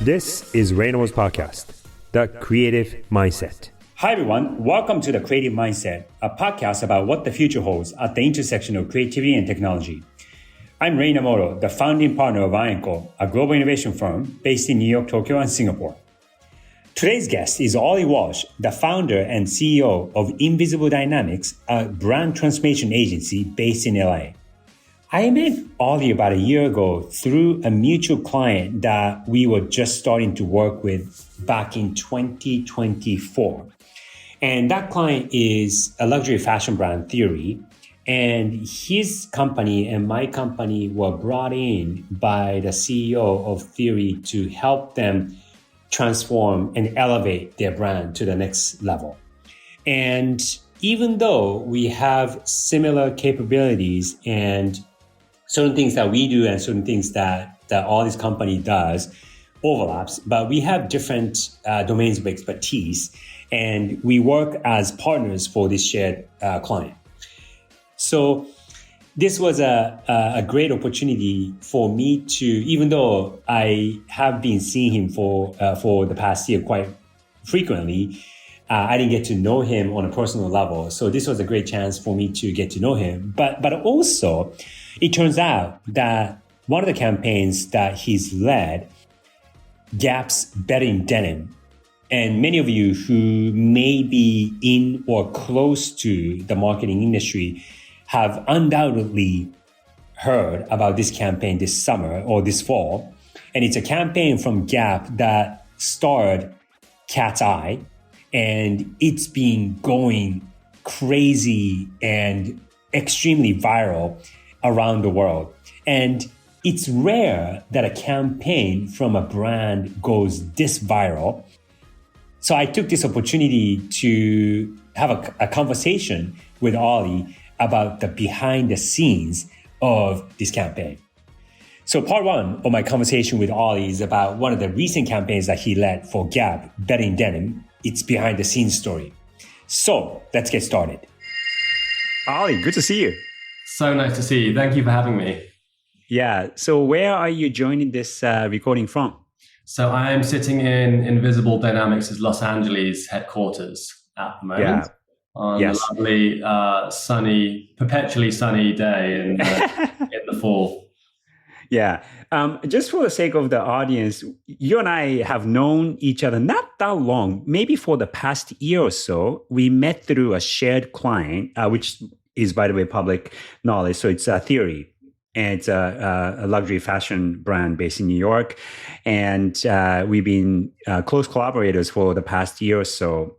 This is Rei and Oli's podcast, The Creative Mindset. Hi everyone, welcome to The Creative Mindset, a podcast about what the future holds at the intersection of creativity and technology. I'm Rei and Oli, the founding partner of Rei and Oli, a global innovation firm based in New York, Tokyo, and Singapore. Today's guest is Oli Walsh, the founder and CEO of Invisible Dynamics, a brand transformation agency based in LA. I met Oli about a year ago through a mutual client that we were just starting to work with back in 2024. And that client is a luxury fashion brand, Theory. And his company and my company were brought in by the CEO of Theory to help them transform and elevate their brand to the next level. And even though we have similar capabilities and certain things that we do and certain things that all this company does overlaps, but we have different domains of expertise, and we work as partners for this shared client. So this was a great opportunity for me to, even though I have been seeing him for the past year quite frequently, I didn't get to know him on a personal level. So this was a great chance for me to get to know him. But also, it turns out that one of the campaigns that he's led, Gap's Better in Denim, and many of you who may be in or close to the marketing industry have undoubtedly heard about this campaign this summer or this fall. And it's a campaign from Gap that starred KATSEYE, and it's been going crazy and extremely viral around the world. And it's rare that a campaign from a brand goes this viral. So I took this opportunity to have a conversation with Oli about the behind the scenes of this campaign. So part one of my conversation with Oli is about one of the recent campaigns that he led for Gap, Better in Denim. It's behind the scenes story. So let's get started. Oli, good to see you. So nice to see you. Thank you for having me. Yeah. So where are you joining this recording from? So I am sitting in Invisible Dynamics' Los Angeles headquarters at the moment. Yeah. On a lovely, sunny, perpetually sunny day in the fall. Yeah. Just for the sake of the audience, you and I have known each other not that long, maybe for the past year or so. We met through a shared client, which is, by the way, public knowledge. So it's Theory. And it's a luxury fashion brand based in New York. And we've been close collaborators for the past year or so.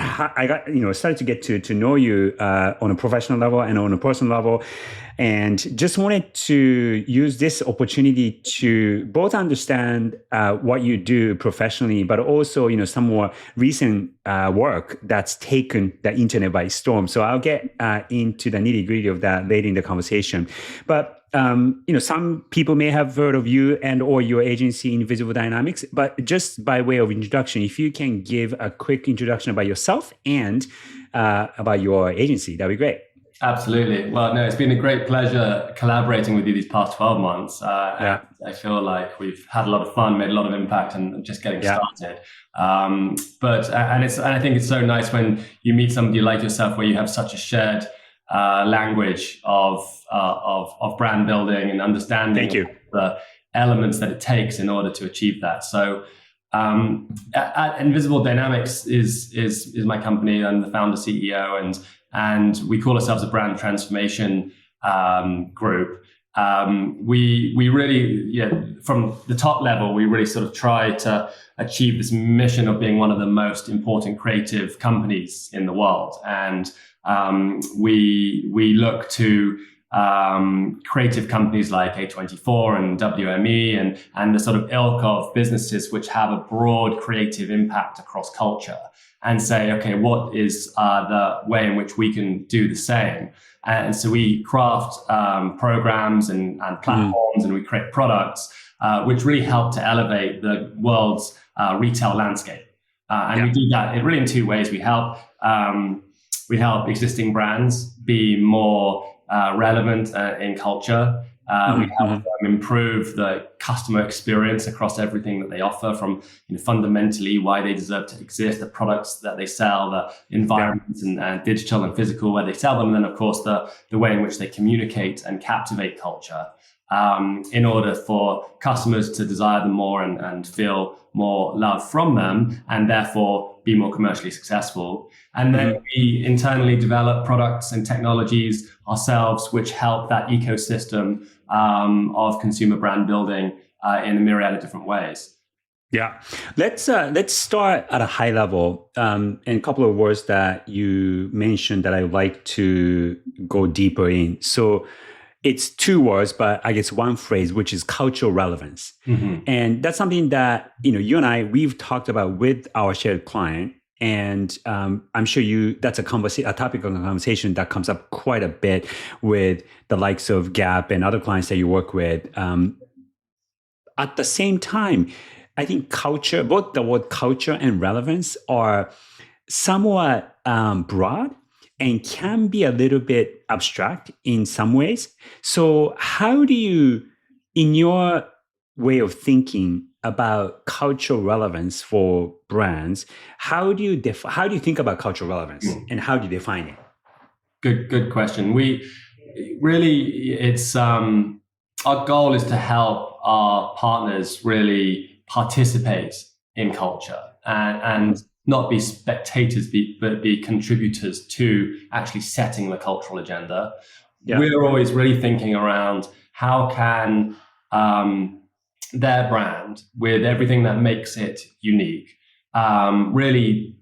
I got, started to get to know you on a professional level and on a personal level, and just wanted to use this opportunity to both understand what you do professionally, but also, some more recent work that's taken the internet by storm. So I'll get into the nitty gritty of that later in the conversation. But some people may have heard of you and or your agency, Invisible Dynamics, but just by way of introduction, if you can give a quick introduction about yourself and about your agency, that'd be great. Absolutely. Well, no, it's been a great pleasure collaborating with you these past 12 months. I feel like we've had a lot of fun, made a lot of impact, and just getting started. But I think it's so nice when you meet somebody like yourself where you have such a shared language of brand building and understanding the elements that it takes in order to achieve that. So at Invisible Dynamics is my company. I'm the founder CEO, and we call ourselves a brand transformation group. We really, from the top level, we really sort of try to achieve this mission of being one of the most important creative companies in the world. And we look to creative companies like A24 and WME and the sort of ilk of businesses which have a broad creative impact across culture, and say, okay, what is the way in which we can do the same? And so we craft programs and platforms, and we create products which really help to elevate the world's retail landscape. We do that really in two ways. We help existing brands be more relevant in culture We help them improve the customer experience across everything that they offer, from fundamentally why they deserve to exist, the products that they sell, the environments and digital and physical where they sell them, and then of course the way in which they communicate and captivate culture in order for customers to desire them more and feel more love from them, and therefore be more commercially successful. And then we internally develop products and technologies ourselves, which help that ecosystem of consumer brand building in a myriad of different ways. Yeah, let's start at a high level. And a couple of words that you mentioned that I would like to go deeper in. So it's two words, but I guess one phrase, which is cultural relevance. And that's something that, you and I, we've talked about with our shared client. And I'm sure that's a topic of conversation that comes up quite a bit with the likes of Gap and other clients that you work with. At the same time, I think culture, both the word culture and relevance are somewhat broad and can be a little bit abstract in some ways. So how do you, in your way of thinking about cultural relevance for brands, how do you think about cultural relevance and how do you define it? Good question. It's our goal is to help our partners really participate in culture and not be spectators, but be contributors to actually setting the cultural agenda. Yeah. We're always really thinking around how can their brand, with everything that makes it unique, really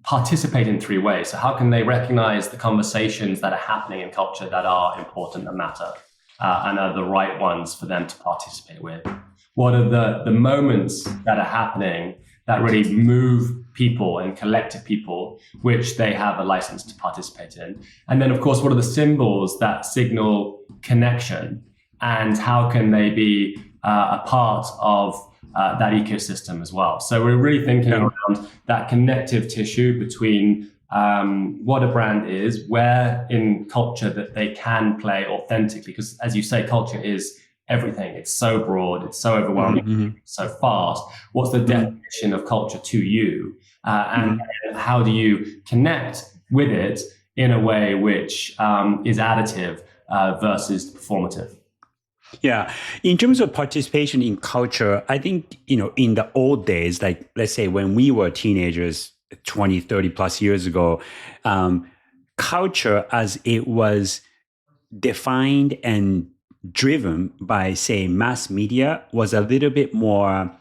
participate in three ways. So how can they recognize the conversations that are happening in culture that are important and matter and are the right ones for them to participate with? What are the moments that are happening that really move people and collective people, which they have a license to participate in? And then, of course, what are the symbols that signal connection, and how can they be a part of that ecosystem as well? So we're really thinking around that connective tissue between what a brand is, where in culture that they can play authentically, because as you say, culture is everything. It's so broad, it's so overwhelming, so fast. What's the definition of culture to you? And how do you connect with it in a way which is additive versus performative? Yeah. In terms of participation in culture, I think, in the old days, like let's say when we were teenagers 20, 30 plus years ago, culture as it was defined and driven by, say, mass media was a little bit more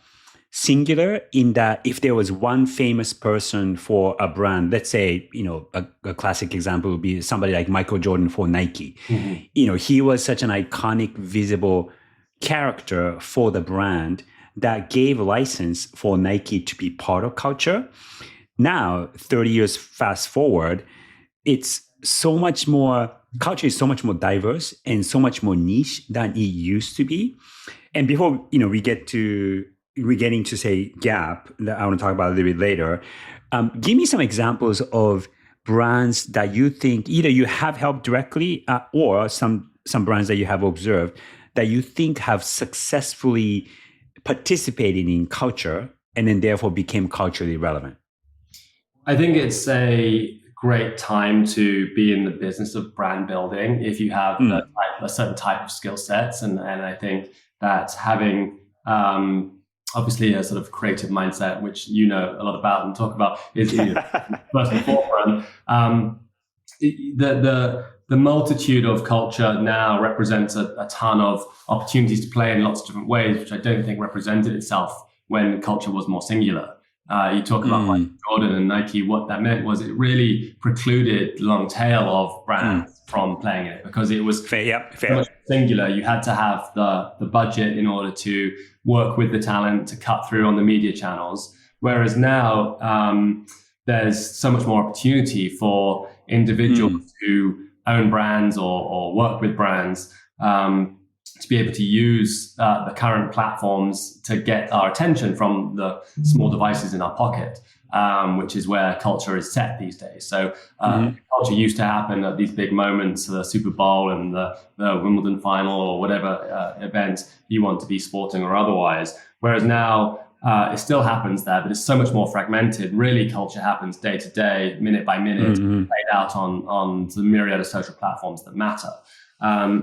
singular, in that if there was one famous person for a brand, let's say, a classic example would be somebody like Michael Jordan for Nike. He was such an iconic, visible character for the brand that gave license for Nike to be part of culture. Now, 30 years fast forward, culture is so much more diverse and so much more niche than it used to be. And before, we get into say Gap, that I want to talk about a little bit later, give me some examples of brands that you think either you have helped directly or some brands that you have observed that you think have successfully participated in culture and then therefore became culturally relevant. I think it's a great time to be in the business of brand building if you have a certain type of skill sets. And I think that having obviously a sort of creative mindset, which you know a lot about and talk about, is first and forefront. The multitude of culture now represents a ton of opportunities to play in lots of different ways, which I don't think represented itself when culture was more singular. You talk about like Jordan and Nike. What that meant was it really precluded the long tail of brands from playing it, because it was fair. So much singular. You had to have the budget in order to work with the talent to cut through on the media channels. Whereas now there's so much more opportunity for individuals who own brands or work with brands to be able to use the current platforms to get our attention from the small devices in our pocket, which is where culture is set these days. So culture used to happen at these big moments, the Super Bowl and the Wimbledon final or whatever event you want to be sporting or otherwise. Whereas now it still happens there, but it's so much more fragmented. Really, culture happens day to day, minute by minute, played out on the myriad of social platforms that matter.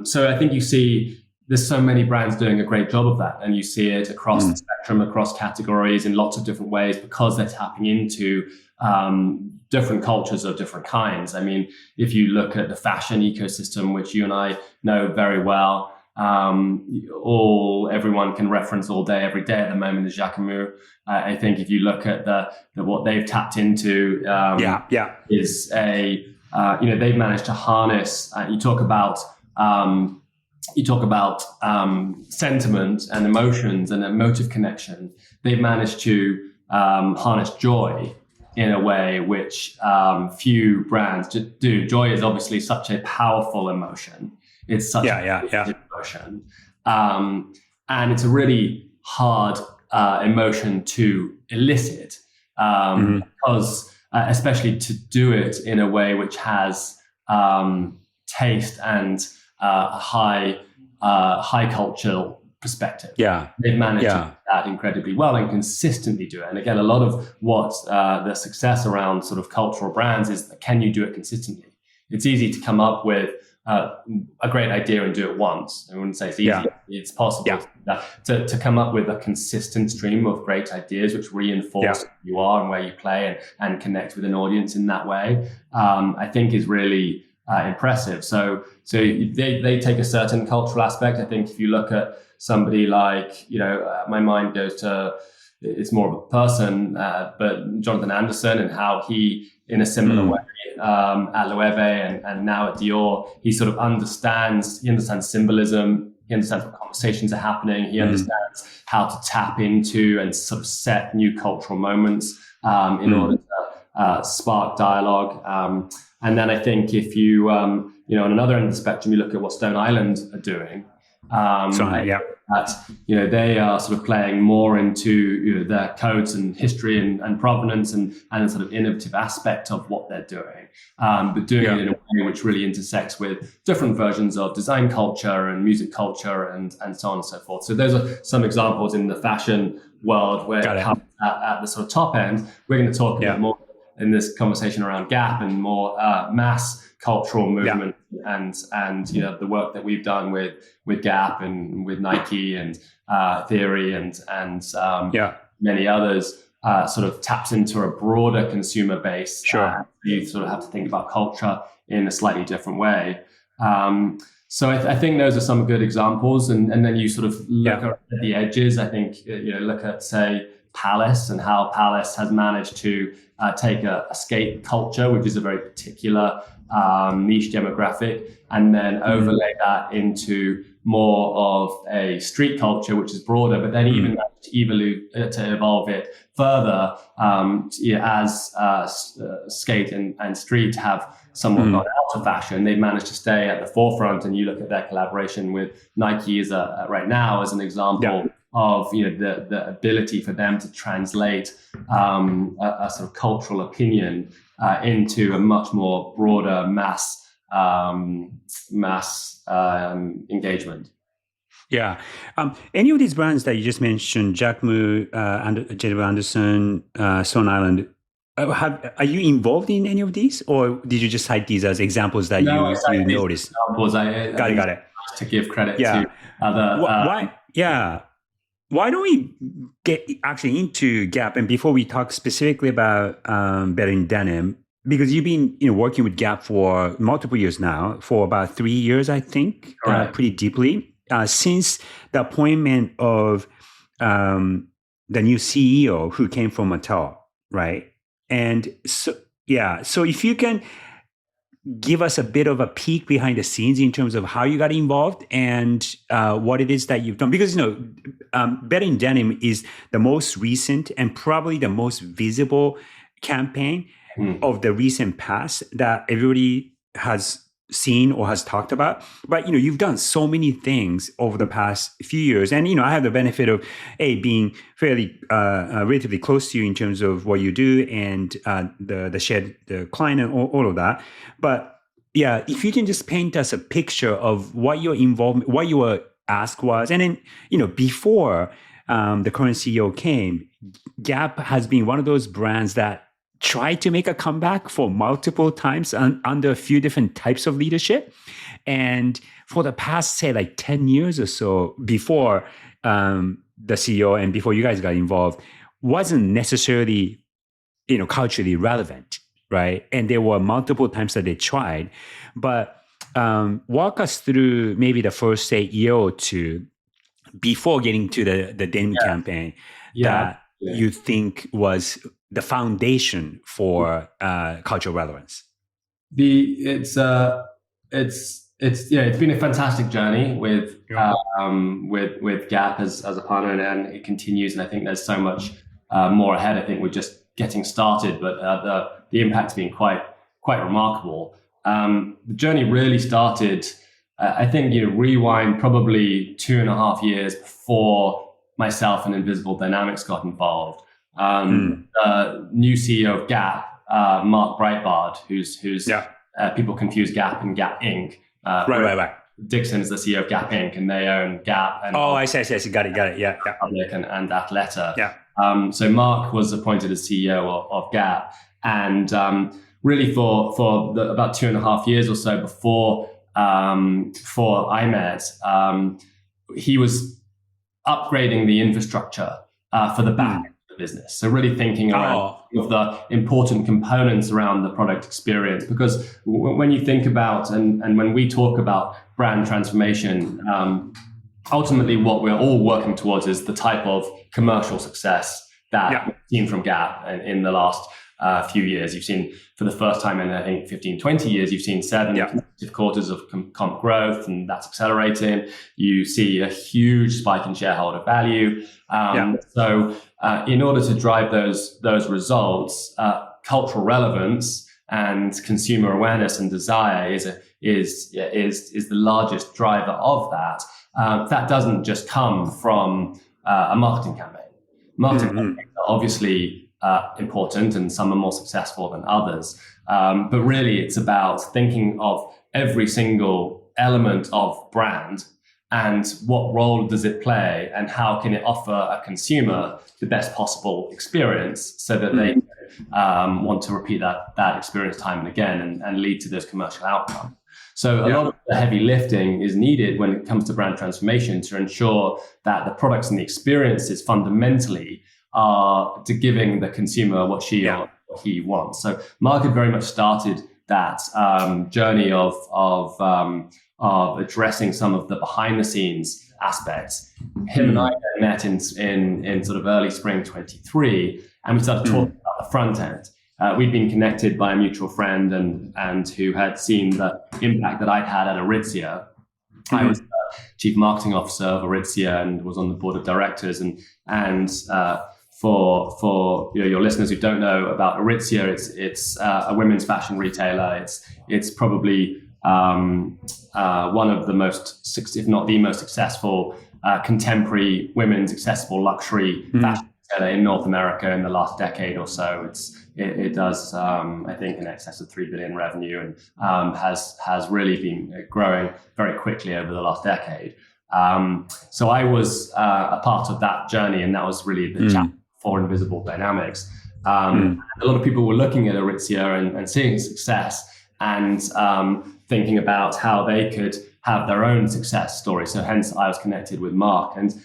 So I think you see there's so many brands doing a great job of that, and you see it across the spectrum, across categories in lots of different ways, because they're tapping into different cultures of different kinds. I mean, if you look at the fashion ecosystem, which you and I know very well, everyone can reference all day, every day at the moment is Jacquemus. I think if you look at the what they've tapped into, is they've managed to harness. You talk about sentiment and emotions and emotive connection. They've managed to harness joy in a way which few brands do. Joy is obviously such a powerful emotion. It's such a emotion. And it's a really hard emotion to elicit because especially to do it in a way which has taste and a high cultural perspective. They've managed to do that incredibly well and consistently do it. And again, a lot of what the success around sort of cultural brands is, can you do it consistently? It's easy to come up with a great idea and do it once. I wouldn't say it's easy. It's possible to come up with a consistent stream of great ideas which reinforce who you are and where you play and connect with an audience in that way, I think is really impressive. So they take a certain cultural aspect. I think if you look at somebody like, my mind goes to, it's more of a person, but Jonathan Anderson and how he, in a similar way, at Loewe and now at Dior, he sort of understands symbolism, he understands what conversations are happening, he understands how to tap into and sort of set new cultural moments in order to spark dialogue. And then I think if you, on another end of the spectrum, you look at what Stone Island are doing, that they are sort of playing more into their codes and history and provenance and a sort of innovative aspect of what they're doing, but doing it in a way which really intersects with different versions of design culture and music culture and so on and so forth. So those are some examples in the fashion world where it comes at the sort of top end. We're going to talk a bit more in this conversation around Gap and more mass cultural movement and the work that we've done with Gap and with Nike and Theory and many others sort of taps into a broader consumer base. You sort of have to think about culture in a slightly different way. So I think those are some good examples, and then you sort of look at the edges. I think look at, say, Palace and how Palace has managed to take a skate culture, which is a very particular niche demographic, and then overlay that into more of a street culture, which is broader, but then even to evolve it further as skate and street have somewhat gone out of fashion. They've managed to stay at the forefront, and you look at their collaboration with Nike as right now as an example of the ability for them to translate a sort of cultural opinion into a much more broader mass engagement. Any of these brands that you just mentioned, Jacquemus, and Jennifer Anderson, Stone Island, are you involved in any of these, or did you just cite these as examples that you noticed? Examples. Got it. To give credit to other. Why don't we get actually into Gap? And before we talk specifically about Better in Denim, because you've been working with Gap for multiple years now, for about 3 years, I think, pretty deeply, since the appointment of the new CEO who came from Mattel, right? And so if you can give us a bit of a peek behind the scenes in terms of how you got involved and what it is that you've done. Because, Better in Denim is the most recent and probably the most visible campaign of the recent past that everybody has seen or has talked about. But you've done so many things over the past few years, and I have the benefit of being fairly relatively close to you in terms of what you do and the shared the client and all of that. But yeah, if you can just paint us a picture of what your involvement, what your ask was, and then before the current CEO came, Gap has been one of those brands that tried to make a comeback for multiple times under a few different types of leadership. And for the past, say, like 10 years or so, before the CEO and before you guys got involved, wasn't necessarily, culturally relevant, right? And there were multiple times that they tried. But walk us through maybe the first, say, year or two before getting to the Denim campaign that you think was the foundation for cultural relevance. It's been a fantastic journey with Gap as a partner, and it continues. And I think there's so much more ahead. I think we're just getting started, but the impact's been quite remarkable. The journey really started. I think rewind probably 2.5 years before myself and Invisible Dynamics got involved. New CEO of Gap, Mark Breitbard, who's people confuse Gap and Gap Inc. Right. Dixon's the CEO of Gap Inc. and they own Gap. And I see. Got it. Yeah. Public and Athleta. Yeah. So Mark was appointed as CEO of Gap, and really for about 2.5 years or so before I met, he was upgrading the infrastructure for the back end of the business. So really thinking around of the important components around the product experience, because when you think about and when we talk about brand transformation, ultimately what we're all working towards is the type of commercial success that we've seen from Gap in the last few years. You've seen for the first time in, I think, 15, 20 years, you've seen 7 consecutive quarters of comp growth, and that's accelerating. You see a huge spike in shareholder value. So in order to drive those results, cultural relevance and consumer awareness and desire is the largest driver of that. That doesn't just come from a marketing campaign. Marketing campaigns are obviously important, and some are more successful than others. But really, it's about thinking of every single element of brand and what role does it play, and how can it offer a consumer the best possible experience so that they want to repeat that experience time and again and lead to those commercial outcomes. So a lot of the heavy lifting is needed when it comes to brand transformation to ensure that the products and the experiences fundamentally are to giving the consumer what she or he wants. So Mark had very much started that journey of addressing some of the behind the scenes aspects. Him and I met in sort of early spring 23, and we started talking about the front end. We'd been connected by a mutual friend and who had seen the impact that I'd had at Aritzia. I was chief marketing officer of Aritzia and was on the board of directors. And for your listeners who don't know about Aritzia, it's a women's fashion retailer. It's probably one of the most, if not the most successful contemporary women's accessible luxury fashion retailer in North America in the last decade or so. It does, I think, in excess of 3 billion revenue, and has really been growing very quickly over the last decade. So I was a part of that journey, and that was really the chapter for Invisible Dynamics. A lot of people were looking at Aritzia and seeing success and thinking about how they could have their own success story. So hence I was connected with Mark. And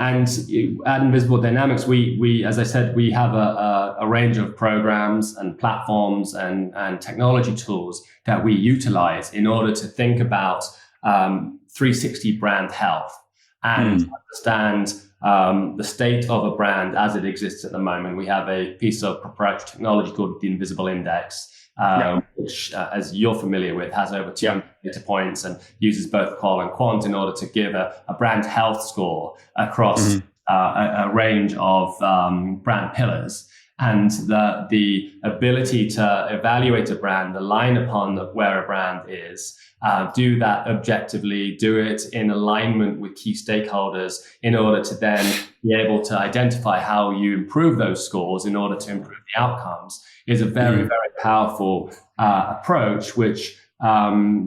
at Invisible Dynamics, we, as I said, we have a range of programs and platforms and technology tools that we utilize in order to think about 360 brand health and understand the state of a brand as it exists at the moment. We have a piece of proprietary technology called the Invisible Index, which, as you're familiar with, has over 200 data points and uses both qual and quant in order to give a brand health score across a range of brand pillars. And the ability to evaluate a brand, align upon where a brand is, do that objectively, do it in alignment with key stakeholders in order to then be able to identify how you improve those scores in order to improve the outcomes, is a very, very powerful approach, which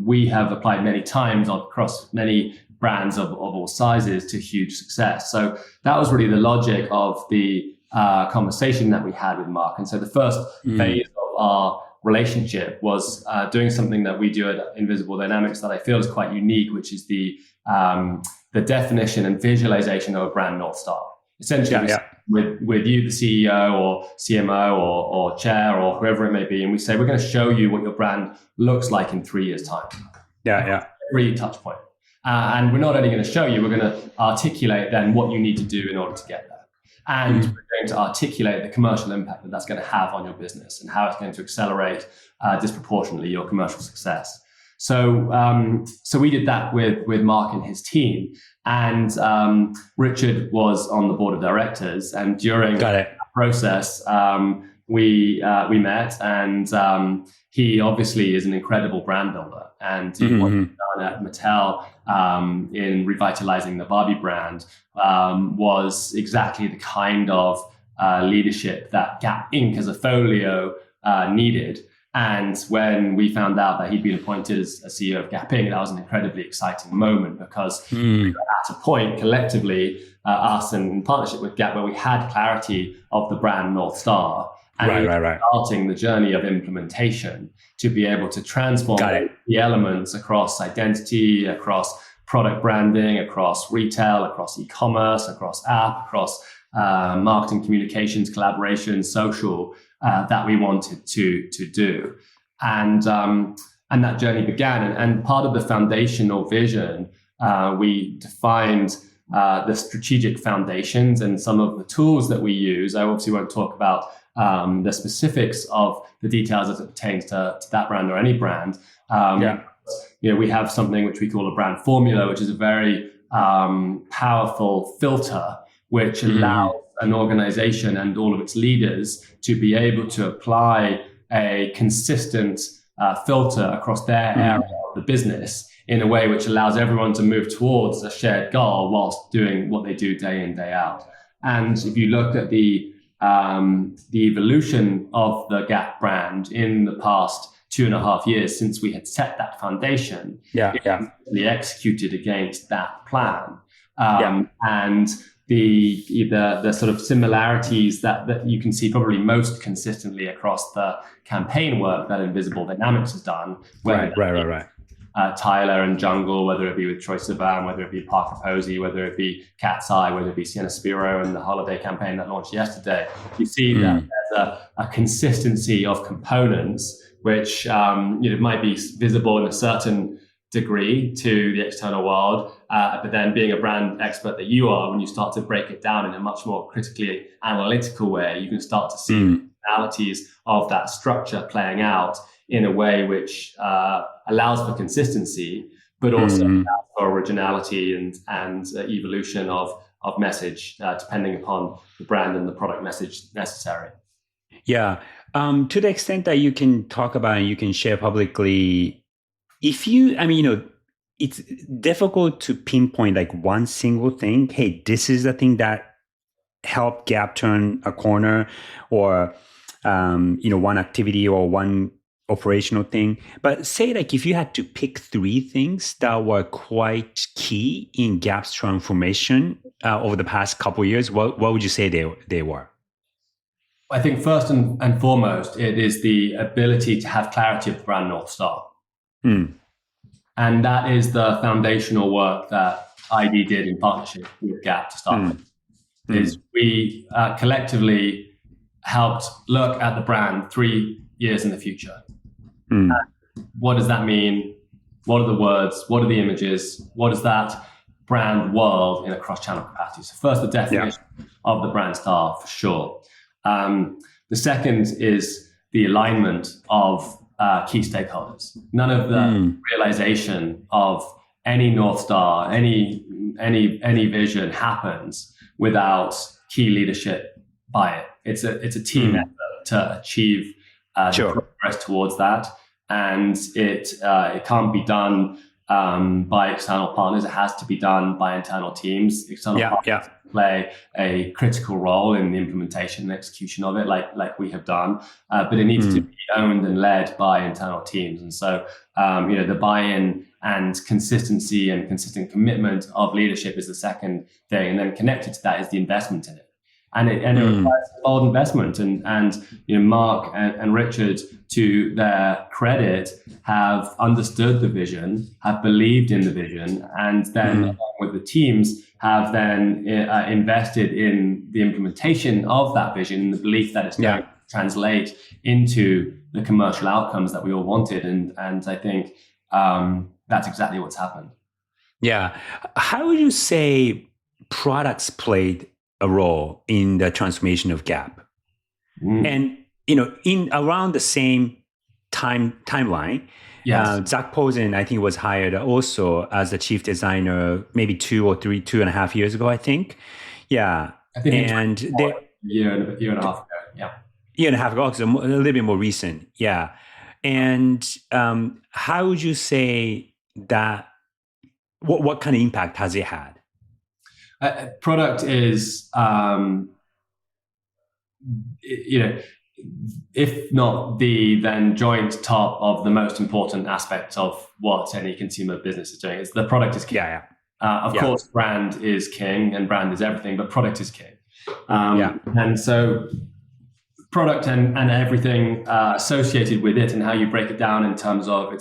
we have applied many times across many brands of all sizes to huge success. So that was really the logic of the conversation that we had with Mark. And so the first phase of our relationship was doing something that we do at Invisible Dynamics that I feel is quite unique, which is the definition and visualization of a brand North Star. Essentially, with you, the CEO or CMO or chair or whoever it may be, and we say, we're going to show you what your brand looks like in 3 years' time. Every touch point. And we're not only going to show you, we're going to articulate then what you need to do in order to get there. And we're going to articulate the commercial impact that that's going to have on your business and how it's going to accelerate disproportionately your commercial success. So we did that with Mark and his team. And Richard was on the board of directors. And during that process, we met, and he obviously is an incredible brand builder. And what he's done at Mattel in revitalizing the Barbie brand was exactly the kind of leadership that Gap Inc. as a folio needed. And when we found out that he'd been appointed as CEO of Gap Inc., that was an incredibly exciting moment, because we were at a point collectively, us and in partnership with Gap, where we had clarity of the brand North Star. And starting the journey of implementation to be able to transform the elements across identity, across product branding, across retail, across e-commerce, across app, across marketing, communications, collaboration, social, that we wanted to do. And that journey began. And part of the foundational vision, we defined the strategic foundations and some of the tools that we use. I obviously won't talk about the specifics of the details as it pertains to that brand or any brand. We have something which we call a brand formula, which is a very powerful filter, which allows an organization and all of its leaders to be able to apply a consistent filter across their area of the business in a way which allows everyone to move towards a shared goal whilst doing what they do day in, day out. And if you look at the evolution of the Gap brand in the past 2.5 years since we had set that foundation, we executed against that plan. And the sort of similarities that you can see probably most consistently across the campaign work that Invisible Dynamics has done, Tyler and Jungle, whether it be with Troye Sivan, whether it be Parker Posey, whether it be KATSEYE, whether it be Sienna Spiro and the holiday campaign that launched yesterday, you see that there's a consistency of components which might be visible in a certain degree to the external world, but then being a brand expert that you are, when you start to break it down in a much more critically analytical way, you can start to see the realities of that structure playing out in a way which allows for consistency, but also allows for originality and evolution of message, depending upon the brand and the product message necessary. To the extent that you can talk about and you can share publicly, it's difficult to pinpoint like one single thing. Hey, this is the thing that helped Gap turn a corner, or one activity or one operational thing. But say like if you had to pick 3 things that were quite key in Gap's transformation over the past couple of years, what would you say they were? I think first and foremost, it is the ability to have clarity of the brand North Star. And that is the foundational work that ID did in partnership with Gap to start with. Is we collectively helped look at the brand 3 years in the future. What does that mean? What are the words? What are the images? What is that brand world in a cross-channel capacity? So first, the definition of the brand star, for sure. The second is the alignment of key stakeholders. None of the realization of any North Star, any vision happens without key leadership by it. It's a team effort to achieve the progress towards that, and it can't be done by external partners. It has to be done by internal teams. External partners play a critical role in the implementation and execution of it, like we have done. But it needs to be owned and led by internal teams. And so, the buy-in and consistency and consistent commitment of leadership is the second thing. And then connected to that is the investment in it. And it requires bold investment. And Mark and Richard, to their credit, have understood the vision, have believed in the vision, and then along with the teams have then invested in the implementation of that vision, the belief that it's going to translate into the commercial outcomes that we all wanted. And I think that's exactly what's happened. Yeah. How would you say products played a role in the transformation of Gap? And, in around the same timeline, Zach Posen, I think, was hired also as the chief designer maybe 2.5 years ago, I think. Yeah. I think and a year and a half ago. Yeah. Year and a half ago, so a little bit more recent. Yeah. And how would you say that, what kind of impact has it had? Product is, if not then joint top of the most important aspects of what any consumer business is doing. Is the product is king. Of course, brand is king and brand is everything, but product is king. And so product and everything associated with it, and how you break it down in terms of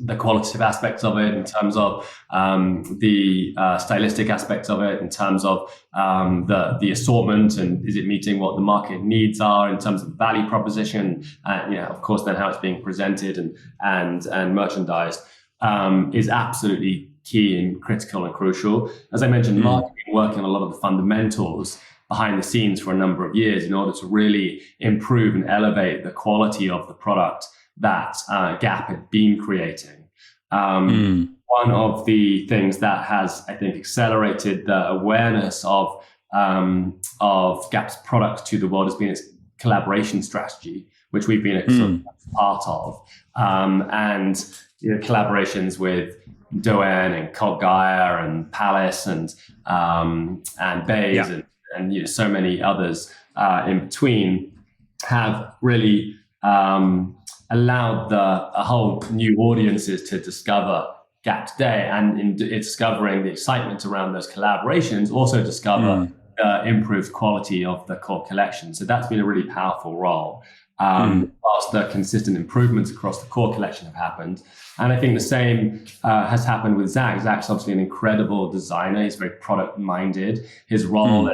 the qualitative aspects of it, in terms of the stylistic aspects of it, in terms of the assortment, and is it meeting what the market needs are in terms of the value proposition, of course, then how it's being presented and merchandised is absolutely key and critical and crucial. As I mentioned, Mark has been working on a lot of the fundamentals behind the scenes for a number of years in order to really improve and elevate the quality of the product that Gap had been creating. One of the things that has, I think, accelerated the awareness of Gap's products to the world has been its collaboration strategy, which we've been a sort of part of. And collaborations with Doen and Kotgeier and Palace and Bays and so many others in between have really allowed a whole new audiences to discover Gap today, and in discovering the excitement around those collaborations, also discover the improved quality of the core collection. So that's been a really powerful role. Whilst the consistent improvements across the core collection have happened. And I think the same has happened with Zach. Zach's obviously an incredible designer. He's very product-minded. His role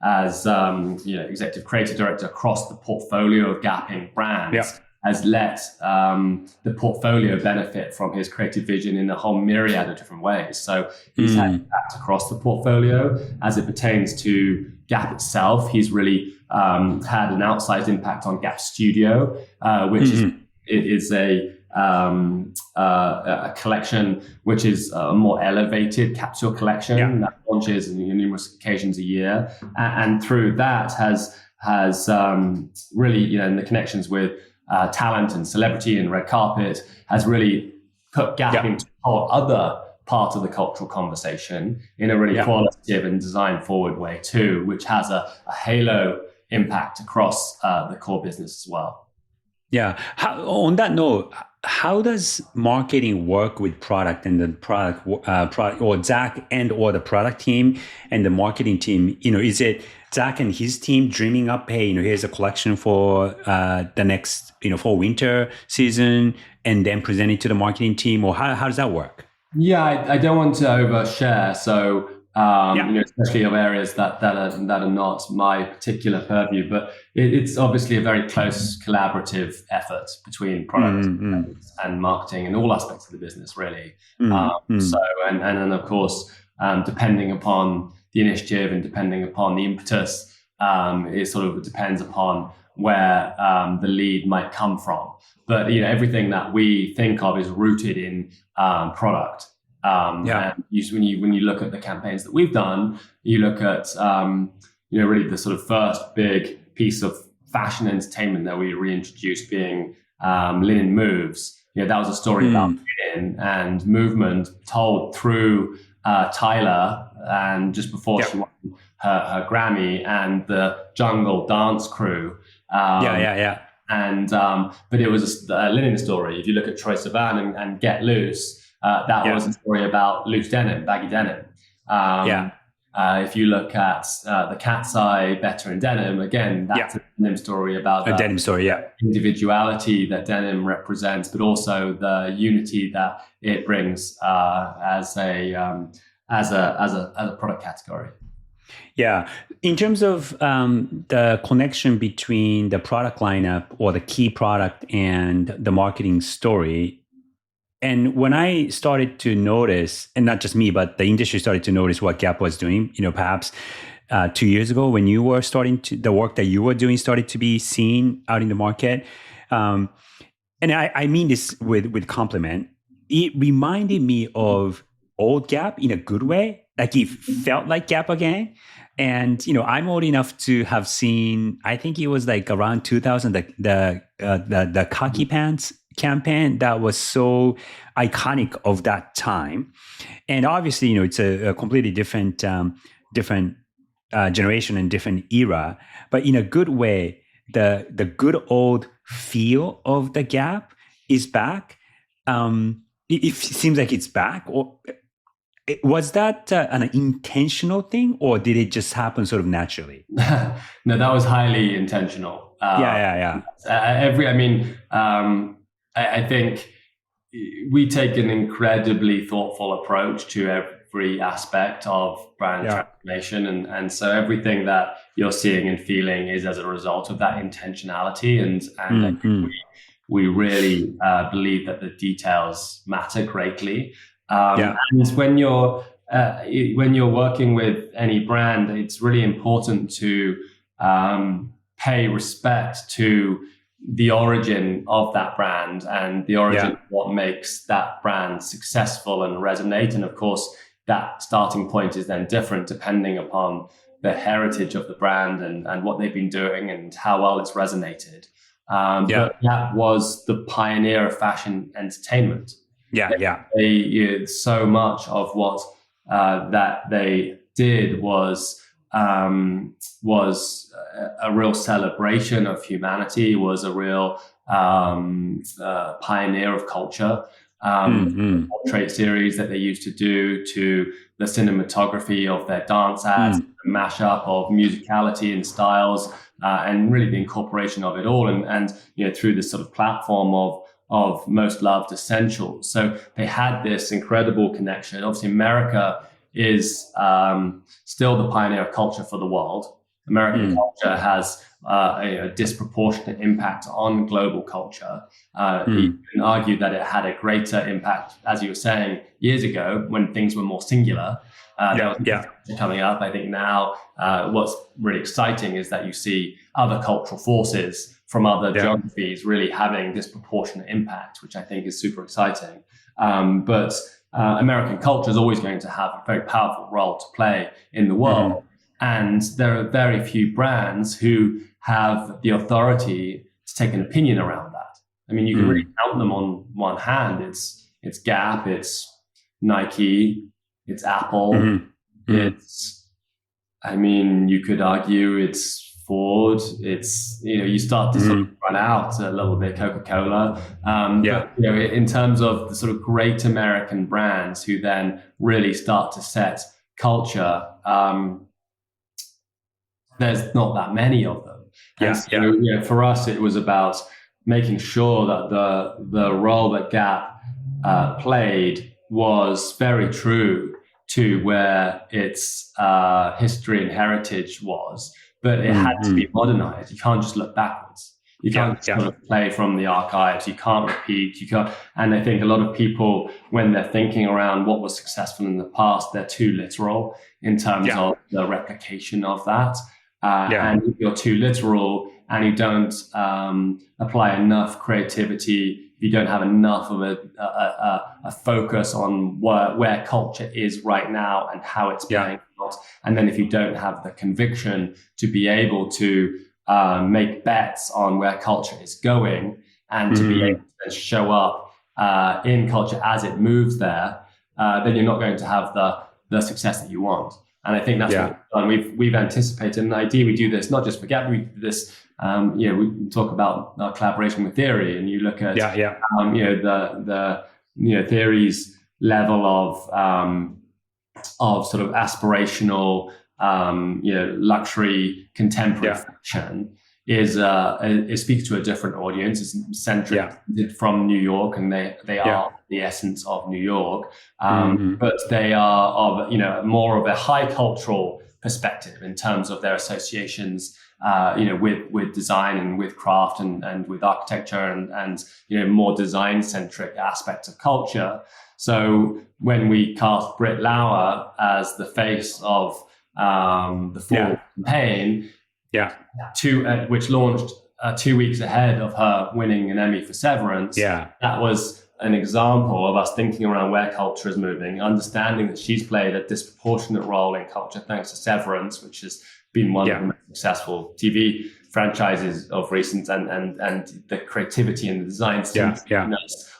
as executive creative director across the portfolio of Gap Inc. brands has let the portfolio benefit from his creative vision in a whole myriad of different ways. So he's had impact across the portfolio. As it pertains to Gap itself, he's really had an outsized impact on Gap Studio, which is a collection which is a more elevated capsule collection that launches on numerous occasions a year, and through that has really, in the connections with talent and celebrity and red carpet, has really put Gap into a whole other part of the cultural conversation in a really qualitative and design forward way too, which has a halo impact across the core business as well. Yeah. On that note, how does marketing work with product and the product or Zach and or the product team and the marketing team? Is it Zach and his team dreaming up, hey, here's a collection for the next, fall winter season, and then present it to the marketing team, or how does that work? Yeah, I don't want to overshare. So, especially of areas that are not my particular purview, but it's obviously a very close collaborative effort between product and marketing and all aspects of the business, really. So, and then of course, depending upon the initiative and depending upon the impetus, it sort of depends upon where the lead might come from. But everything that we think of is rooted in product. And when you look at the campaigns that we've done, you look at really the sort of first big piece of fashion entertainment that we reintroduced being Linen Moves. That was a story about linen and movement told through Tyler, and just before she won her Grammy, and the Jungle Dance crew. And but it was a linen story. If you look at Troye Sivan and Get Loose, that was a story about loose denim, baggy denim. If you look at the KATSEYE Better in Denim, again, that's a denim story about a denim story, individuality that denim represents, but also the unity that it brings as a product category. Yeah. In terms of the connection between the product lineup or the key product and the marketing story, and when I started to notice, and not just me, but the industry started to notice what Gap was doing, perhaps 2 years ago when you were the work that you were doing started to be seen out in the market. And I mean this with compliment. It reminded me of old Gap in a good way. Like it felt like Gap again. And, I'm old enough to have seen, I think it was like around 2000, the khaki pants campaign that was so iconic of that time. And obviously, it's a completely different generation and different era, but in a good way, the good old feel of the Gap is back. It seems like it's back. Or was that an intentional thing, or did it just happen sort of naturally? No, that was highly intentional. I think we take an incredibly thoughtful approach to every aspect of brand transformation. And so everything that you're seeing and feeling is as a result of that intentionality. And I think we really believe that the details matter greatly. And when you're working with any brand, it's really important to pay respect to the origin of that brand and the origin of what makes that brand successful and resonate. And of course, that starting point is then different depending upon the heritage of the brand and what they've been doing and how well it's resonated. But that was the pioneer of fashion entertainment. So much of what that they did was a real celebration of humanity, was a real pioneer of culture. Portrait series that they used to do, to the cinematography of their dance ads, the mashup of musicality and styles, and really the incorporation of it all, and through this sort of platform of most loved essentials. So they had this incredible connection. Obviously, America is still the pioneer of culture for the world. American culture has a disproportionate impact on global culture. You can argue that it had a greater impact, as you were saying, years ago when things were more singular. Coming up, I think now what's really exciting is that you see other cultural forces from other geographies really having disproportionate impact, which I think is super exciting. But American culture is always going to have a very powerful role to play in the world. And there are very few brands who have the authority to take an opinion around that. I mean, you can really count them on one hand. It's Gap, it's Nike, it's Apple, you could argue it's Ford, it's, you start to sort of run out a little bit, Coca-Cola. But, in terms of the sort of great American brands who then really start to set culture, there's not that many of them. For us, it was about making sure that the role that Gap played was very true to where its history and heritage was, but it had to be modernized. You can't just look backwards. You can't sort of play from the archives. You can't repeat. You can't. And I think a lot of people, when they're thinking around what was successful in the past, they're too literal in terms of the replication of that. And if you're too literal and you don't apply enough creativity, you don't have enough of a focus on where culture is right now and how it's playing out. And then if you don't have the conviction to be able to make bets on where culture is going, and to be able to show up in culture as it moves there, then you're not going to have the success that you want. And I think that's what we've anticipated. And ideally, we do this not just for Gap, we do this. We talk about our collaboration with Theory, and you look at the Theory's level of sort of aspirational, luxury contemporary fashion is speaks to a different audience. It's centric from New York, and they are the essence of New York, but they are of more of a high cultural perspective in terms of their associations, with design and with craft and with architecture and more design centric aspects of culture. So when we cast Britt Lauer as the face of the fall campaign, which launched 2 weeks ahead of her winning an Emmy for Severance. That was an example of us thinking around where culture is moving, understanding that she's played a disproportionate role in culture thanks to Severance, which has been one of the most successful TV franchises of recent, and the creativity and the design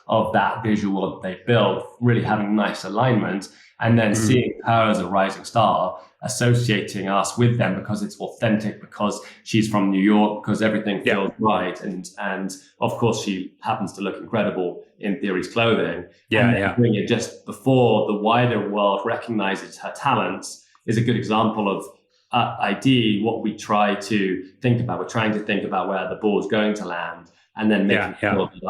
of that visual that they built, really having nice alignment, and then seeing her as a rising star, associating us with them because it's authentic, because she's from New York, because everything feels right, and of course she happens to look incredible in Theory's clothing. Doing it just before the wider world recognizes her talents is a good example of ideally what we try to think about. We're trying to think about where the ball is going to land, and then making sure that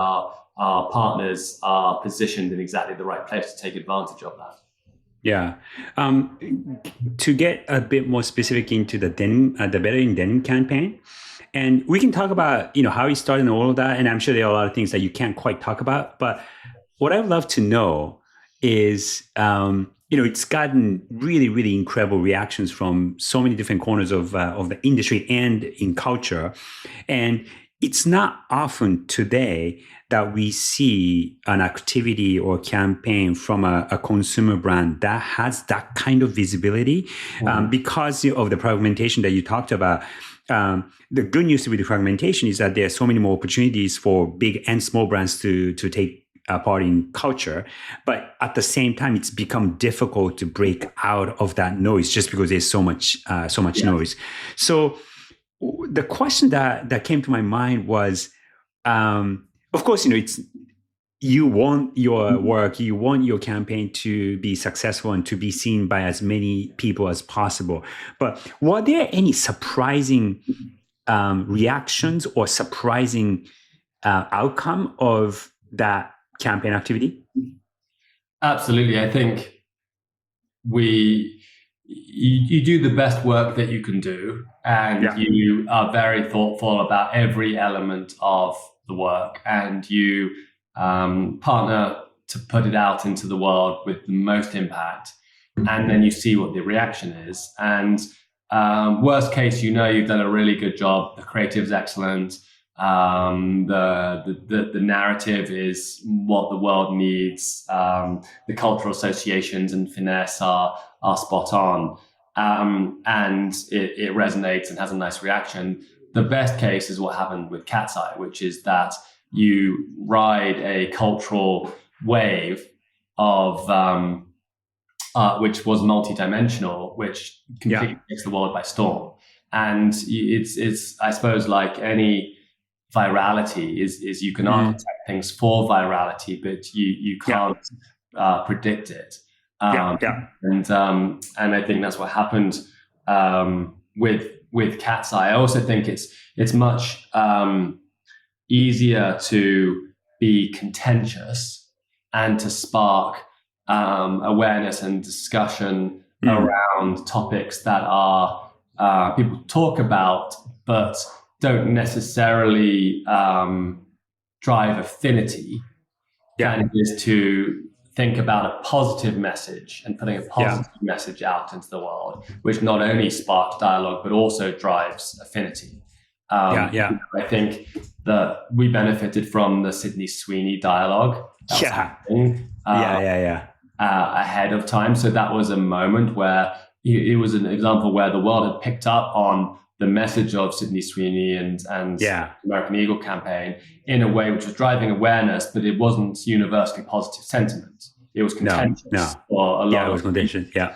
our partners are positioned in exactly the right place to take advantage of that. To get a bit more specific into the denim, the Better in Denim campaign, and we can talk about how you started and all of that. And I'm sure there are a lot of things that you can't quite talk about. But what I'd love to know is, it's gotten really, really incredible reactions from so many different corners of the industry and in culture, and it's not often today that we see an activity or campaign from a consumer brand that has that kind of visibility, because of the fragmentation that you talked about. The good news with the fragmentation is that there are so many more opportunities for big and small brands to take part in culture, but at the same time, it's become difficult to break out of that noise just because there's so much noise. So the question that came to my mind was, of course, it's you want your work, you want your campaign to be successful and to be seen by as many people as possible. But were there any surprising reactions or surprising outcome of that campaign activity? Absolutely. I think you do the best work that you can do, and you are very thoughtful about every element of the work, and you partner to put it out into the world with the most impact, and then you see what the reaction is. And worst case, you've done a really good job. The creative is excellent. The narrative is what the world needs. The cultural associations and finesse are spot on, and it resonates and has a nice reaction. The best case is what happened with KATSEYE, which is that you ride a cultural wave of which was multidimensional, which completely takes the world by storm. And it's I suppose like any virality is you can architect things for virality, but you can't predict it. And I think that's what happened with KATSEYE. I also think it's much easier to be contentious and to spark awareness and discussion around topics that are people talk about but don't necessarily drive affinity, than it is to think about a positive message and putting a positive message out into the world, which not only sparks dialogue but also drives affinity. I think that we benefited from the Sydney Sweeney dialogue. Ahead of time. So that was a moment where it was an example where the world had picked up on the message of Sydney Sweeney and American Eagle campaign in a way which was driving awareness, but it wasn't universally positive sentiment. It was contentious for a lot. It was contentious. Yeah.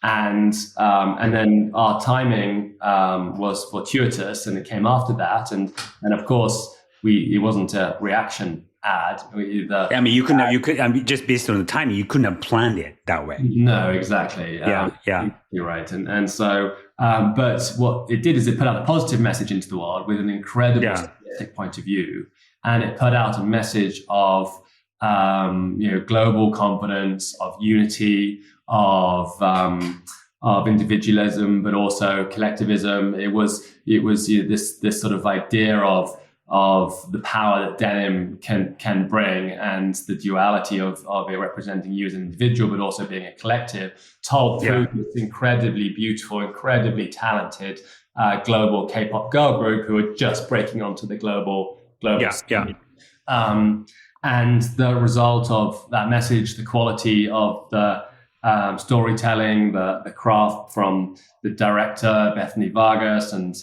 And then our timing was fortuitous, and it came after that. And of course, it wasn't a reaction ad. Just based on the timing, you couldn't have planned it that way. No, exactly. You're right. And so, but what it did is it put out a positive message into the world with an incredible specific point of view, and it put out a message of global confidence, of unity, of individualism, but also collectivism. It was this sort of idea of the power that denim can bring, and the duality of it representing you as an individual, but also being a collective, told through this incredibly beautiful, incredibly talented global K-pop girl group who are just breaking onto the global scene. And the result of that message, the quality of the storytelling, the craft from the director Bethany Vargas and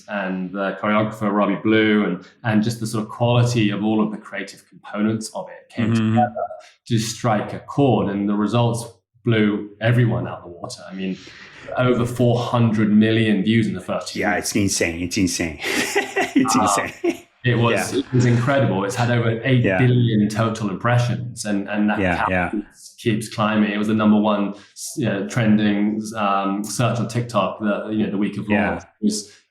the choreographer Robbie Blue, and just the sort of quality of all of the creative components of it came together to strike a chord, and the results blew everyone out of the water. I mean, over 400 million views in the first year. Yeah, it's insane. It's insane. It was incredible. It's had over 8 billion total impressions, and that keeps climbing. It was the number one trending search on TikTok the week of launch.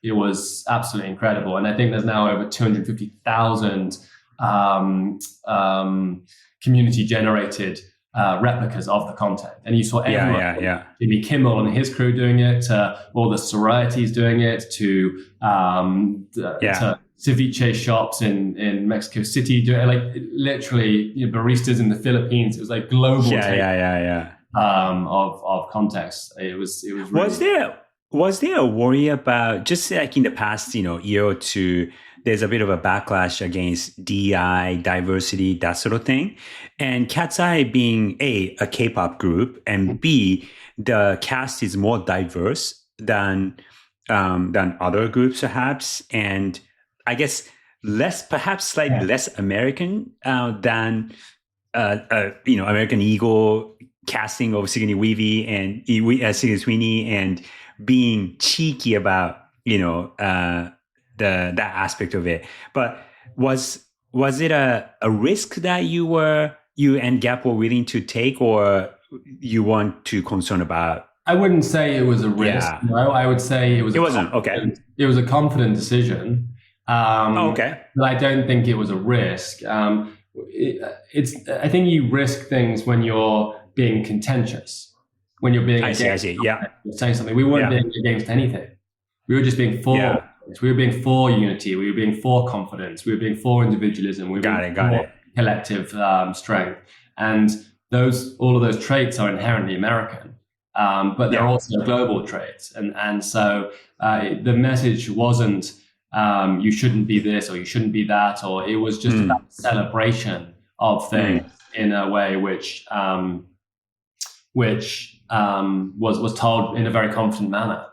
It was absolutely incredible, and I think there's now over 250,000 community generated replicas of the content, and you saw everyone, Jimmy Kimmel and his crew doing it, all the sororities doing it, to ceviche shops in Mexico City, like literally baristas in the Philippines. It was like global of context. It was really... Was there a worry about, just like in the past year or two, there's a bit of a backlash against DEI, diversity, that sort of thing, and KATSEYE being a K-pop group, and B, the cast is more diverse than other groups perhaps, and I guess slightly less American than American Eagle casting of Sigourney Weavy and Sigourney Sweeney, and being cheeky about that aspect of it. But was it a risk that you and Gap were willing to take, or you weren't too concerned about? I wouldn't say it was a risk. Yeah. No, I would say it wasn't okay. It was a confident decision. But I don't think it was a risk. I think you risk things when you're being contentious, when you're being saying something. We weren't being against anything. We were just being for. We were being for unity. We were being for confidence. We were being for individualism. We were being for collective strength. And all of those traits are inherently American, but they're also global traits. And so the message wasn't, you shouldn't be this or you shouldn't be that, or it was just about celebration of things in a way which was told in a very confident manner.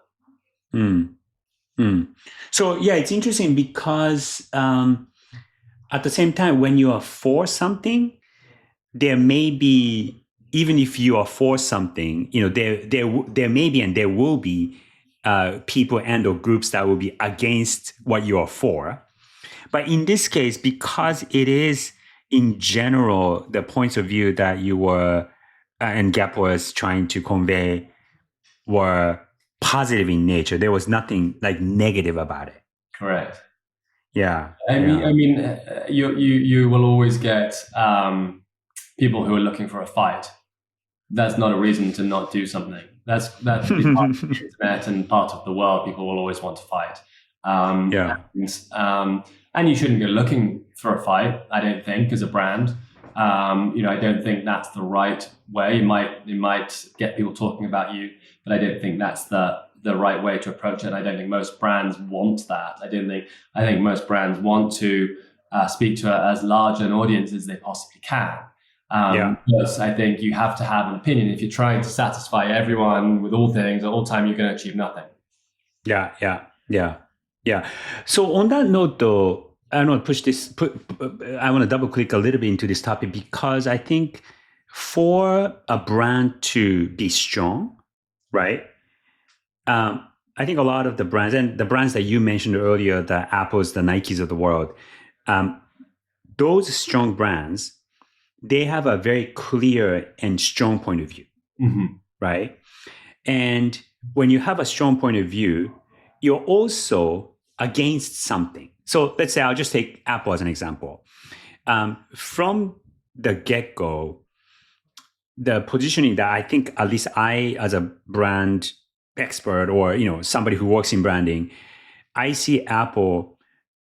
So it's interesting because at the same time, when you are for something, there may be, even if you are for something, there may be and there will be people and or groups that will be against what you are for. But in this case, because it is in general the points of view that you were and Gap was trying to convey were positive in nature, there was nothing like negative about it. Correct. Yeah. I mean, you will always get people who are looking for a fight. That's not a reason to not do something. That's part of the internet and part of the world. People will always want to fight. And you shouldn't go looking for a fight, I don't think, as a brand. I don't think that's the right way. It might get people talking about you, but I don't think that's the right way to approach it. I don't think most brands want that. I think most brands want to speak to as large an audience as they possibly can. Because I think you have to have an opinion. If you're trying to satisfy everyone with all things at all time, you're going to achieve nothing. Yeah. Yeah. Yeah. So on that note, though, I want to I want to double click a little bit into this topic because I think for a brand to be strong, right? I think a lot of the brands and the brands that you mentioned earlier, the Apples, the Nikes of the world, those strong brands, they have a very clear and strong point of view, right? And when you have a strong point of view, you're also against something. So let's say I'll just take Apple as an example. From the get-go, the positioning that I think at least I, as a brand expert or somebody who works in branding, I see Apple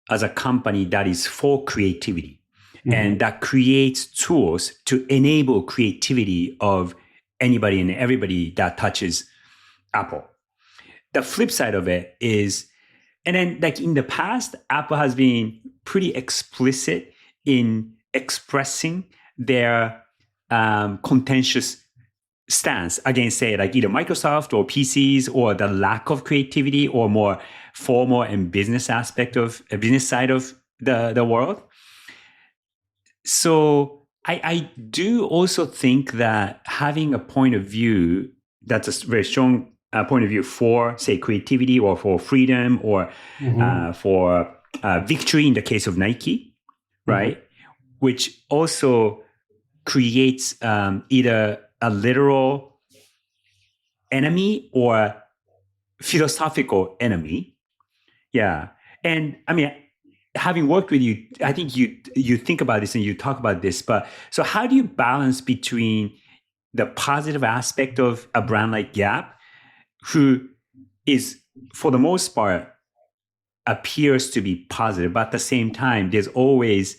as a company that is for creativity and that creates tools to enable creativity of anybody and everybody that touches Apple. The flip side of it is, and then like in the past, Apple has been pretty explicit in expressing their contentious stance against, say, like either Microsoft or PCs or the lack of creativity or more formal and business aspect of a business side of the world. So I do also think that having a point of view that's a very strong point of view for, say, creativity or for freedom or for victory in the case of Nike, right? Which also creates either a literal enemy or philosophical enemy. Yeah. And I mean, having worked with you, I think you think about this and you talk about this, but so how do you balance between the positive aspect of a brand like Gap, who is, for the most part, appears to be positive, but at the same time, there's always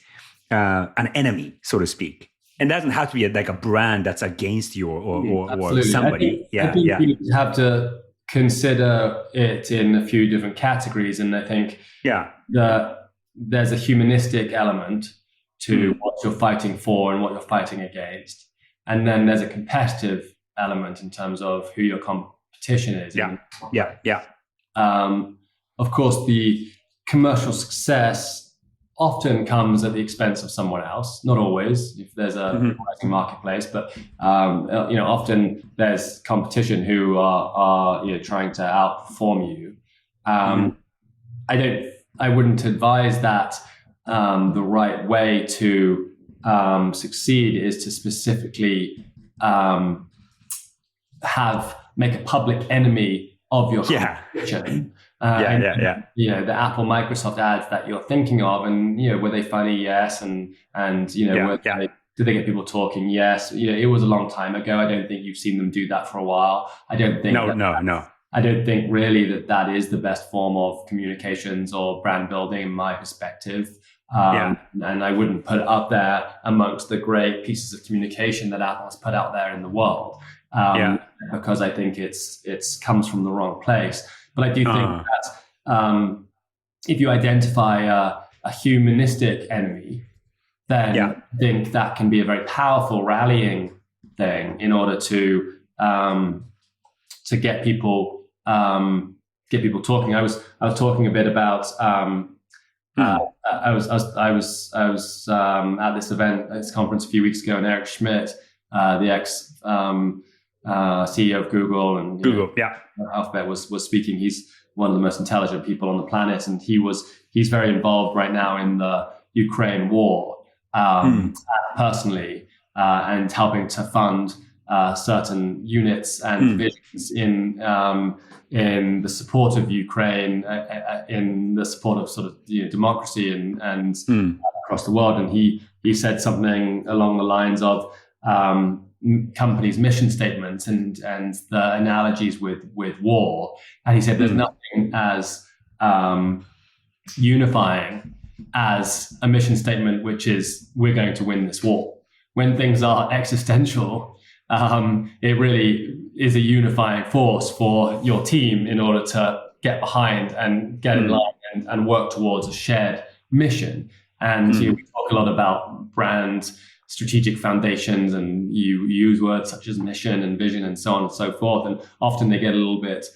an enemy, so to speak. And it doesn't have to be like a brand that's against you or somebody. I think you have to consider it in a few different categories. And I think there's a humanistic element to what you're fighting for and what you're fighting against. And then there's a competitive element in terms of who your competition is. Of course, the commercial success often comes at the expense of someone else. Not always, if there's a rising marketplace, but often there's competition who are trying to outperform you. I wouldn't advise that the right way to succeed is to specifically make a public enemy of your competition. The Apple Microsoft ads that you're thinking of, and were they funny? Yes, and did they get people talking? Yes. It was a long time ago. I don't think you've seen them do that for a while. I don't think no. I don't think really that is the best form of communications or brand building in my perspective. And I wouldn't put it up there amongst the great pieces of communication that Apple has put out there in the world, because I think it's comes from the wrong place. But I do think that if you identify a humanistic enemy, then I think that can be a very powerful rallying thing in order to get people talking. I was talking a bit about. I was at this event, this conference a few weeks ago, and Eric Schmidt, the ex CEO of Google and Alphabet, was speaking. He's one of the most intelligent people on the planet, and he's very involved right now in the Ukraine war personally, and helping to fund certain units and divisions in the support of Ukraine, in the support of sort of democracy and across the world. And he said something along the lines of companies' mission statements and the analogies with war. And he said there's nothing as unifying as a mission statement, which is we're going to win this war. When things are existential, it really is a unifying force for your team in order to get behind and get in line and work towards a shared mission. And we talk a lot about brand strategic foundations, and you use words such as mission and vision and so on and so forth. And often they get a little bit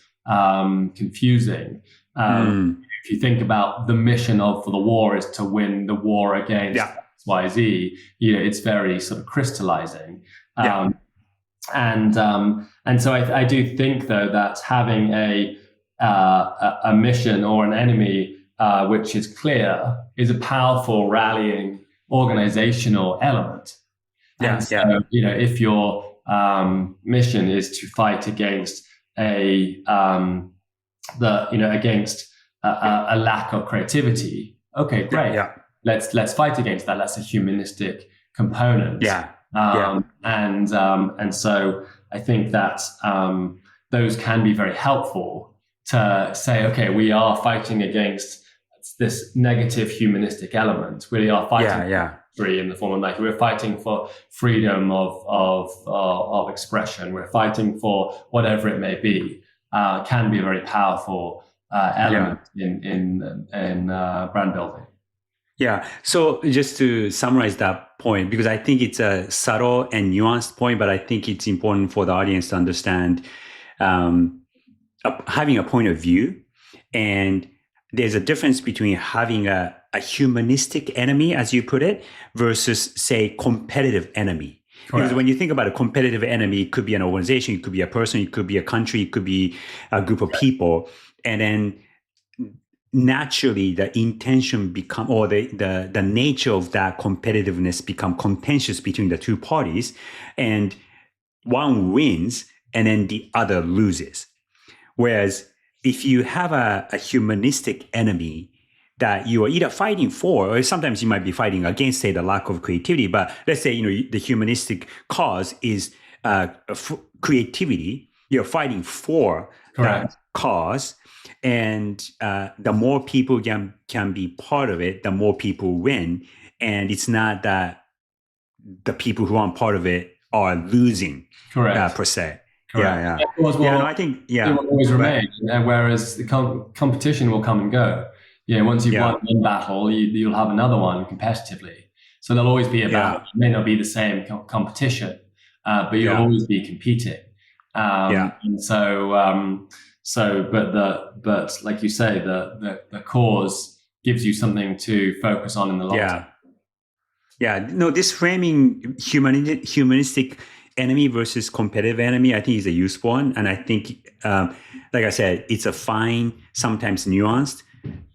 confusing. If you think about the mission for the war is to win the war against XYZ, it's very sort of crystallizing. And so I do think, though, that having a mission or an enemy which is clear is a powerful rallying organizational element. If your mission is to fight against against a lack of creativity, okay, great. Let's fight against that. That's a humanistic component. And so I think that those can be very helpful to say, okay, we are fighting against this negative humanistic element. We are fighting free in the form of we're fighting for freedom of expression. We're fighting for whatever it may be. Can be a very powerful element in brand building. Yeah. So just to summarize that point, because I think it's a subtle and nuanced point, but I think it's important for the audience to understand having a point of view. And there's a difference between having a humanistic enemy, as you put it, versus, say, competitive enemy. Correct. Because when you think about a competitive enemy, it could be an organization, it could be a person, it could be a country, it could be a group of people. And then naturally the intention become, or the nature of that competitiveness become contentious between the two parties, and one wins and then the other loses. Whereas if you have a humanistic enemy that you are either fighting for, or sometimes you might be fighting against, say, the lack of creativity, but let's say, the humanistic cause is creativity, you're fighting for that cause. And the more people can be part of it, the more people win. And it's not that the people who aren't part of it are losing per se. Correct. I think it will always remain. Whereas the competition will come and go. Once you've won one battle, you'll have another one competitively. So there'll always be a battle. It may not be the same competition, but you'll always be competing. And but like you say, the cause gives you something to focus on in the long term. No, this framing humanistic enemy versus competitive enemy, I think is a useful one. And I think, like I said, it's a fine, sometimes nuanced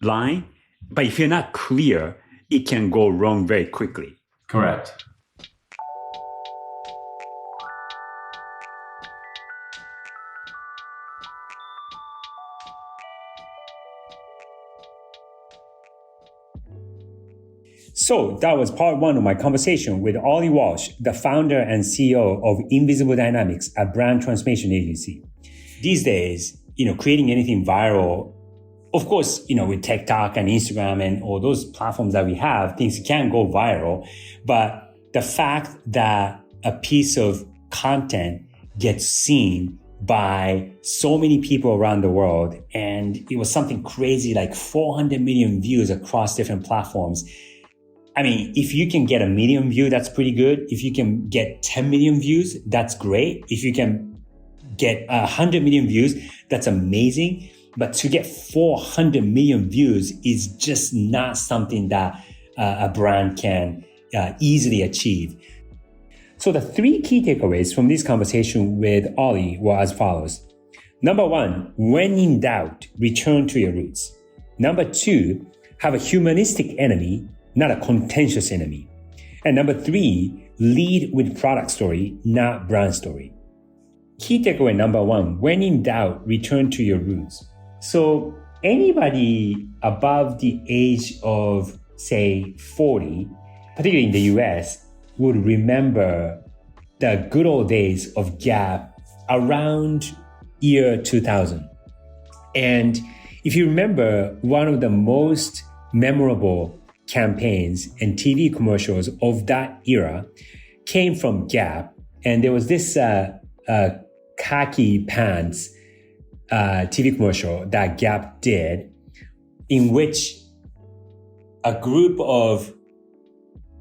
line. But if you're not clear, it can go wrong very quickly. Correct. So that was part one of my conversation with Oli Walsh, the founder and CEO of Invisible Dynamics, a brand transformation agency. These days, creating anything viral, of course, with TikTok and Instagram and all those platforms that we have, things can go viral. But the fact that a piece of content gets seen by so many people around the world, and it was something crazy like 400 million views across different platforms. I mean, if you can get 1 million views, that's pretty good. If you can get 10 million views, that's great. If you can get 100 million views, that's amazing. But to get 400 million views is just not something that a brand can easily achieve. So the 3 key takeaways from this conversation with Oli were as follows. Number 1, when in doubt, return to your roots. Number 2, have a humanistic enemy, not a contentious enemy. And number 3, lead with product story, not brand story. Key takeaway number 1, when in doubt, return to your roots. So anybody above the age of, say, 40, particularly in the US, would remember the good old days of Gap around year 2000. And if you remember, one of the most memorable campaigns and TV commercials of that era came from Gap. And there was this khaki pants TV commercial that Gap did, in which a group of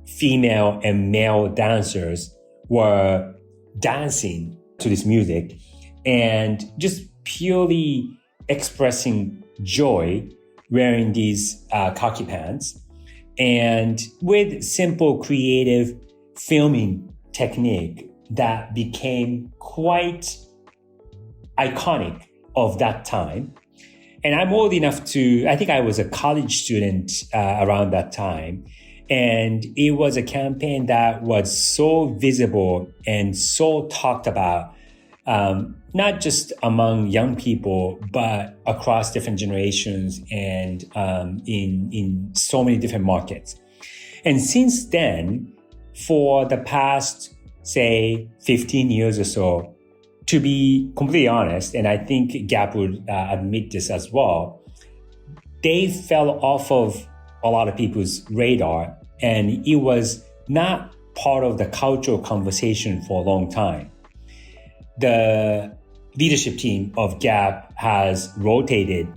female and male dancers were dancing to this music and just purely expressing joy wearing these khaki pants, and with simple creative filming technique that became quite iconic of that time. And I'm old enough I think I was a college student around that time. And it was a campaign that was so visible and so talked about, not just among young people, but across different generations and in so many different markets. And since then, for the past, say, 15 years or so, to be completely honest, and I think Gap would admit this as well, they fell off of a lot of people's radar, and it was not part of the cultural conversation for a long time. The leadership team of Gap has rotated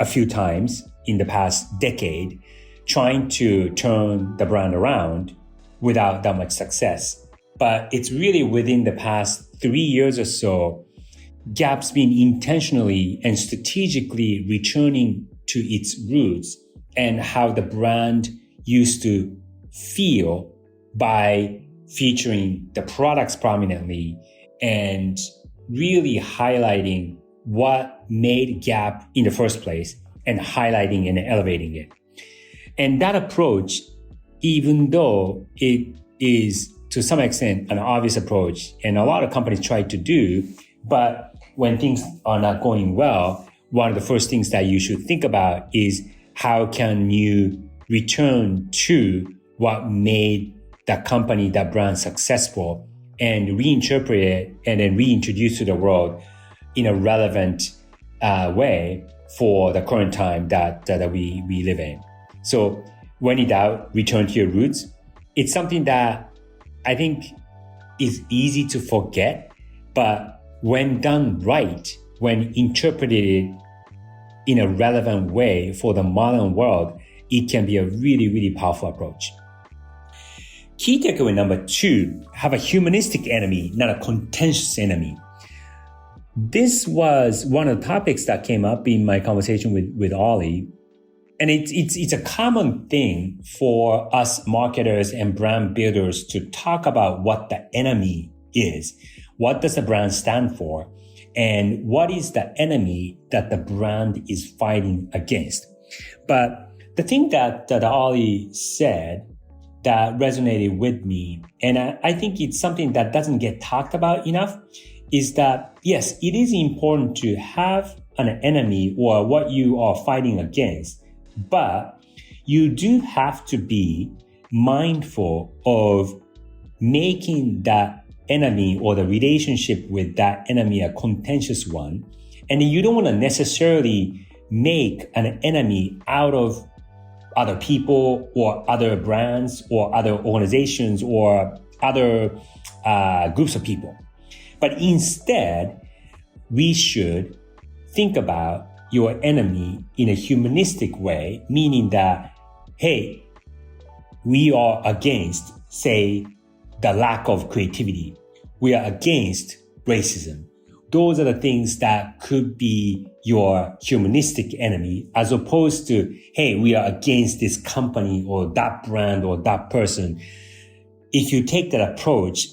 a few times in the past decade, trying to turn the brand around without that much success. But it's really within the past 3 years or so, Gap's been intentionally and strategically returning to its roots and how the brand used to feel by featuring the products prominently and really highlighting what made Gap in the first place and highlighting and elevating it. And that approach, even though it is to some extent an obvious approach and a lot of companies try to do, but when things are not going well, one of the first things that you should think about is how can you return to what made that company, that brand successful, and reinterpret it and then reintroduce to the world in a relevant way for the current time that we live in. So when in doubt, return to your roots. It's something that I think is easy to forget, but when done right, when interpreted in a relevant way for the modern world, it can be a really, really powerful approach. Key takeaway number 2, have a humanistic enemy, not a contentious enemy. This was one of the topics that came up in my conversation with Oli. And it's a common thing for us marketers and brand builders to talk about what the enemy is. What does the brand stand for? And what is the enemy that the brand is fighting against? But the thing that Oli said that resonated with me, and I think it's something that doesn't get talked about enough, is that, yes, it is important to have an enemy or what you are fighting against, but you do have to be mindful of making that enemy or the relationship with that enemy a contentious one. And you don't want to necessarily make an enemy out of other people or other brands or other organizations or other groups of people. But instead, we should think about your enemy in a humanistic way, meaning that, hey, we are against, say, the lack of creativity. We are against racism. Those are the things that could be your humanistic enemy, as opposed to, hey, we are against this company or that brand or that person. If you take that approach,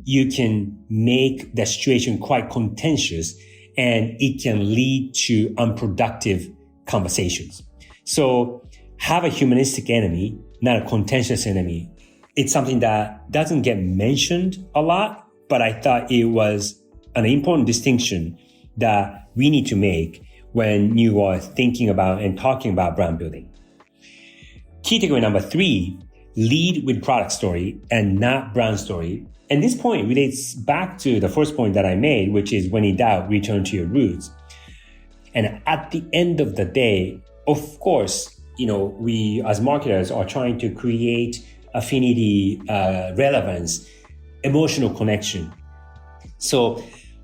you can make the situation quite contentious and it can lead to unproductive conversations. So have a humanistic enemy, not a contentious enemy. It's something that doesn't get mentioned a lot, but I thought it was an important distinction that we need to make when you are thinking about and talking about brand building. Key takeaway number 3, lead with product story and not brand story. And this point relates back to the first point that I made, which is when in doubt, return to your roots. And at the end of the day, of course, we as marketers are trying to create affinity, relevance, emotional connection. So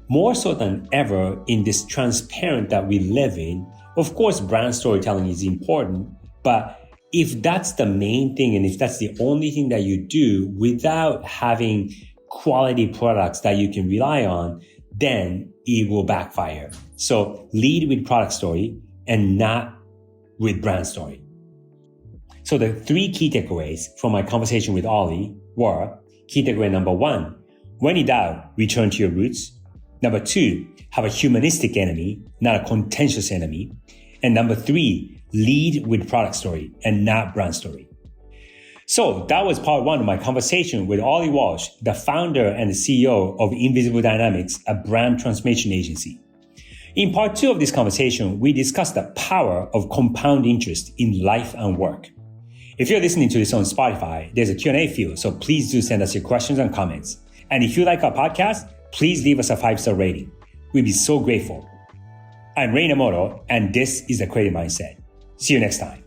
more so than ever in this transparent that we live in, of course, brand storytelling is important, but if that's the main thing and if that's the only thing that you do without having quality products that you can rely on, then it will backfire. So lead with product story and not with brand story. So the 3 key takeaways from my conversation with Oli were: key takeaway number 1, when in doubt, return to your roots. Number 2, have a humanistic enemy, not a contentious enemy. And number 3, lead with product story and not brand story. So that was part 1 of my conversation with Oli Walsh, the founder and the CEO of Invisible Dynamics, a brand transformation agency. In part 2 of this conversation, we discussed the power of compound interest in life and work. If you're listening to this on Spotify, there's a Q&A field, so please do send us your questions and comments. And if you like our podcast, please leave us a 5-star rating. We'd be so grateful. I'm Rei and Oli, and this is The Creative Mindset. See you next time.